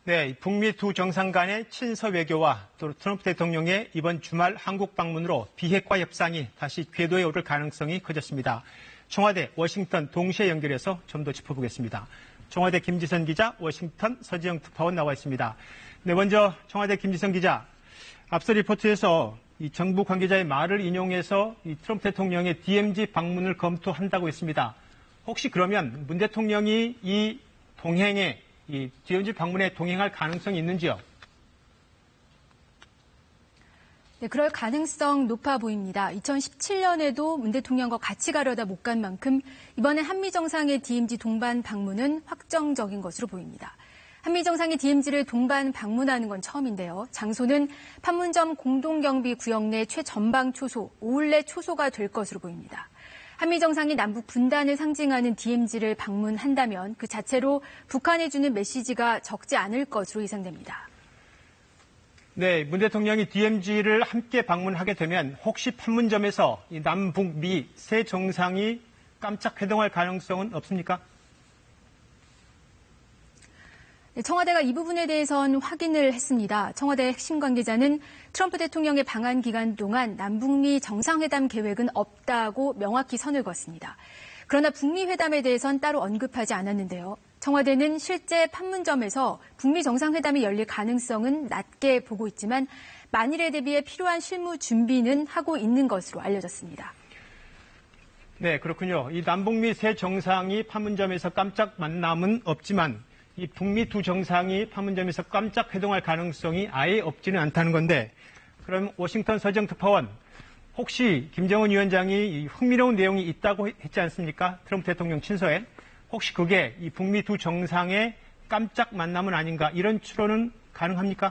네, 북미 두 정상 간의 친서 외교와 또 트럼프 대통령의 이번 주말 한국 방문으로 비핵화 협상이 다시 궤도에 오를 가능성이 커졌습니다. 청와대, 워싱턴 동시에 연결해서 좀 더 짚어보겠습니다. 청와대 김지선 기자, 워싱턴 서지영 특파원 나와 있습니다. 네, 먼저 청와대 김지선 기자, 앞서 리포트에서 이 정부 관계자의 말을 인용해서 이 트럼프 대통령의 DMZ 방문을 검토한다고 했습니다. 혹시 그러면 문 대통령이 이 동행에 이 DMZ 방문에 동행할 가능성이 있는지요? 네, 그럴 가능성 높아 보입니다. 2017년에도 문 대통령과 같이 가려다 못 간 만큼 이번에 한미 정상의 DMZ 동반 방문은 확정적인 것으로 보입니다. 한미 정상이 DMZ를 동반 방문하는 건 처음인데요. 장소는 판문점 공동경비구역 내 최전방 초소, 오울레 초소가 될 것으로 보입니다. 한미 정상이 남북 분단을 상징하는 DMZ를 방문한다면 그 자체로 북한에 주는 메시지가 적지 않을 것으로 예상됩니다. 네, 문 대통령이 DMZ를 함께 방문하게 되면 혹시 판문점에서 이 남북미 세 정상이 깜짝 회동할 가능성은 없습니까? 청와대가 이 부분에 대해선 확인을 했습니다. 청와대 핵심 관계자는 트럼프 대통령의 방한 기간 동안 남북미 정상회담 계획은 없다고 명확히 선을 그었습니다. 그러나 북미 회담에 대해선 따로 언급하지 않았는데요. 청와대는 실제 판문점에서 북미 정상회담이 열릴 가능성은 낮게 보고 있지만 만일에 대비해 필요한 실무 준비는 하고 있는 것으로 알려졌습니다. 네, 그렇군요. 이 남북미 세 정상이 판문점에서 깜짝 만남은 없지만 이 북미 두 정상이 판문점에서 깜짝 회동할 가능성이 아예 없지는 않다는 건데, 그럼 워싱턴 서지영 특파원, 혹시 김정은 위원장이 이 흥미로운 내용이 있다고 했지 않습니까? 트럼프 대통령 친서에. 혹시 그게 이 북미 두 정상의 깜짝 만남은 아닌가, 이런 추론은 가능합니까?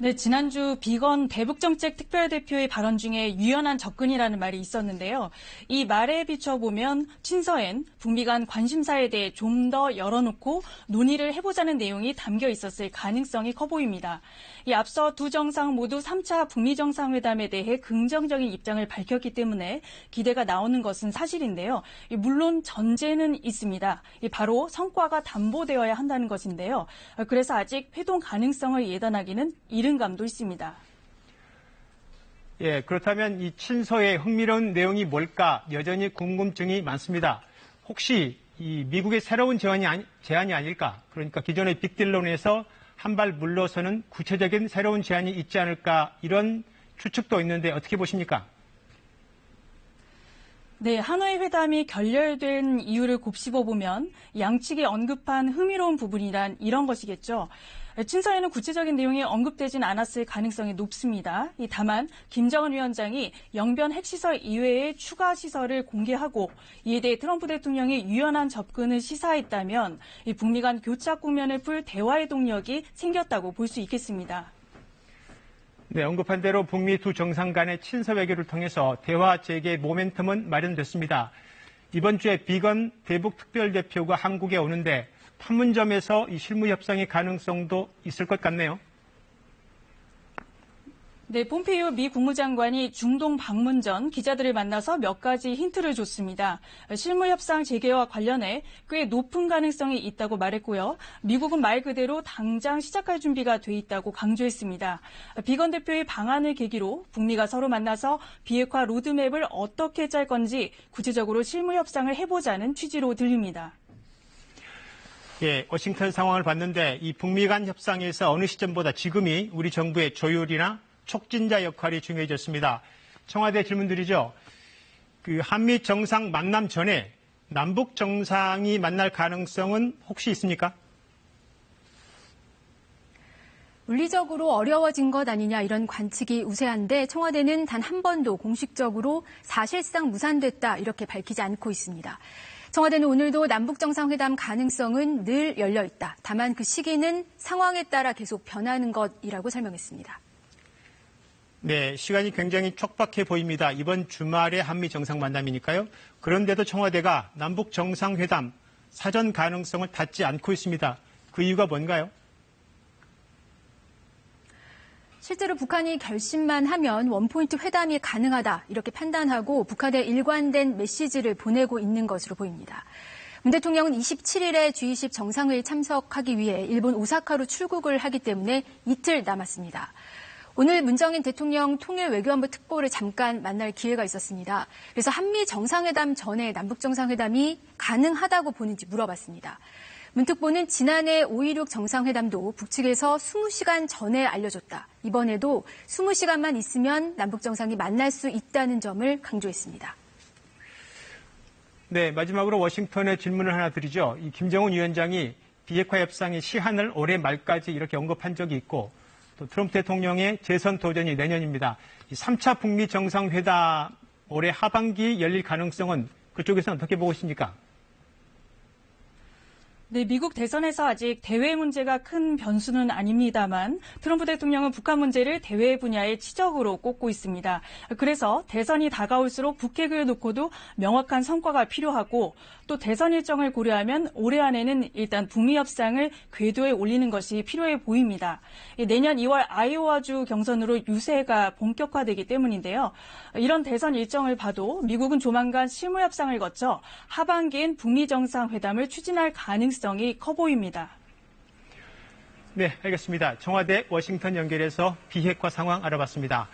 네, 지난주 비건 대북정책 특별대표의 발언 중에 유연한 접근이라는 말이 있었는데요. 이 말에 비춰보면 친서엔 북미 간 관심사에 대해 좀 더 열어놓고 논의를 해보자는 내용이 담겨 있었을 가능성이 커 보입니다. 이 앞서 두 정상 모두 3차 북미 정상회담에 대해 긍정적인 입장을 밝혔기 때문에 기대가 나오는 것은 사실인데요. 물론 전제는 있습니다. 바로 성과가 담보되어야 한다는 것인데요. 그래서 아직 회동 가능성을 예단하기는 이른 감도 있습니다. 예, 그렇다면 이 친서의 흥미로운 내용이 뭘까 여전히 궁금증이 많습니다. 혹시 이 미국의 새로운 제안이 아닐까? 그러니까 기존의 빅딜론에서 한 발 물러서는 구체적인 새로운 제안이 있지 않을까, 이런 추측도 있는데 어떻게 보십니까? 네, 하노이 회담이 결렬된 이유를 곱씹어보면 양측이 언급한 흥미로운 부분이란 이런 것이겠죠. 친서에는 구체적인 내용이 언급되진 않았을 가능성이 높습니다. 다만 김정은 위원장이 영변 핵시설 이외의 추가 시설을 공개하고 이에 대해 트럼프 대통령이 유연한 접근을 시사했다면 북미 간 교착 국면을 풀 대화의 동력이 생겼다고 볼 수 있겠습니다. 네, 언급한 대로 북미 두 정상 간의 친서 외교를 통해서 대화 재개 모멘텀은 마련됐습니다. 이번 주에 비건 대북 특별대표가 한국에 오는데 판문점에서 이 실무 협상의 가능성도 있을 것 같네요. 네, 폼페이오 미 국무장관이 중동 방문 전 기자들을 만나서 몇 가지 힌트를 줬습니다. 실무 협상 재개와 관련해 꽤 높은 가능성이 있다고 말했고요. 미국은 말 그대로 당장 시작할 준비가 돼 있다고 강조했습니다. 비건 대표의 방안을 계기로 북미가 서로 만나서 비핵화 로드맵을 어떻게 짤 건지 구체적으로 실무 협상을 해보자는 취지로 들립니다. 예, 워싱턴 상황을 봤는데 이 북미 간 협상에서 어느 시점보다 지금이 우리 정부의 조율이나 촉진자 역할이 중요해졌습니다. 청와대 질문드리죠. 그 한미 정상 만남 전에 남북 정상이 만날 가능성은 혹시 있습니까? 물리적으로 어려워진 것 아니냐, 이런 관측이 우세한데 청와대는 단 한 번도 공식적으로 사실상 무산됐다, 이렇게 밝히지 않고 있습니다. 청와대는 오늘도 남북정상회담 가능성은 늘 열려 있다. 다만 그 시기는 상황에 따라 계속 변하는 것이라고 설명했습니다. 네, 시간이 굉장히 촉박해 보입니다. 이번 주말에 한미 정상 만남이니까요. 그런데도 청와대가 남북 정상회담 사전 가능성을 닫지 않고 있습니다. 그 이유가 뭔가요? 실제로 북한이 결심만 하면 원포인트 회담이 가능하다, 이렇게 판단하고 북한에 일관된 메시지를 보내고 있는 것으로 보입니다. 문 대통령은 27일에 G20 정상회의 참석하기 위해 일본 오사카로 출국을 하기 때문에 이틀 남았습니다. 오늘 문정인 대통령 통일외교안보 특보를 잠깐 만날 기회가 있었습니다. 그래서 한미 정상회담 전에 남북 정상회담이 가능하다고 보는지 물어봤습니다. 문 특보는 지난해 5.16 정상회담도 북측에서 20시간 전에 알려줬다. 이번에도 20시간만 있으면 남북 정상이 만날 수 있다는 점을 강조했습니다. 네, 마지막으로 워싱턴에 질문을 하나 드리죠. 이 김정은 위원장이 비핵화 협상의 시한을 올해 말까지 이렇게 언급한 적이 있고 또 트럼프 대통령의 재선 도전이 내년입니다. 이 3차 북미 정상회담 올해 하반기 열릴 가능성은 그쪽에서는 어떻게 보고 있습니까? 네, 미국 대선에서 아직 대외 문제가 큰 변수는 아닙니다만 트럼프 대통령은 북한 문제를 대외 분야의 치적으로 꼽고 있습니다. 그래서 대선이 다가올수록 북핵을 놓고도 명확한 성과가 필요하고 또 대선 일정을 고려하면 올해 안에는 일단 북미 협상을 궤도에 올리는 것이 필요해 보입니다. 내년 2월 아이오와주 경선으로 유세가 본격화되기 때문인데요. 이런 대선 일정을 봐도 미국은 조만간 실무 협상을 거쳐 하반기엔 북미 정상회담을 추진할 가능성이 커 보입니다. 네, 알겠습니다. 청와대 워싱턴 연결해서 비핵화 상황 알아봤습니다.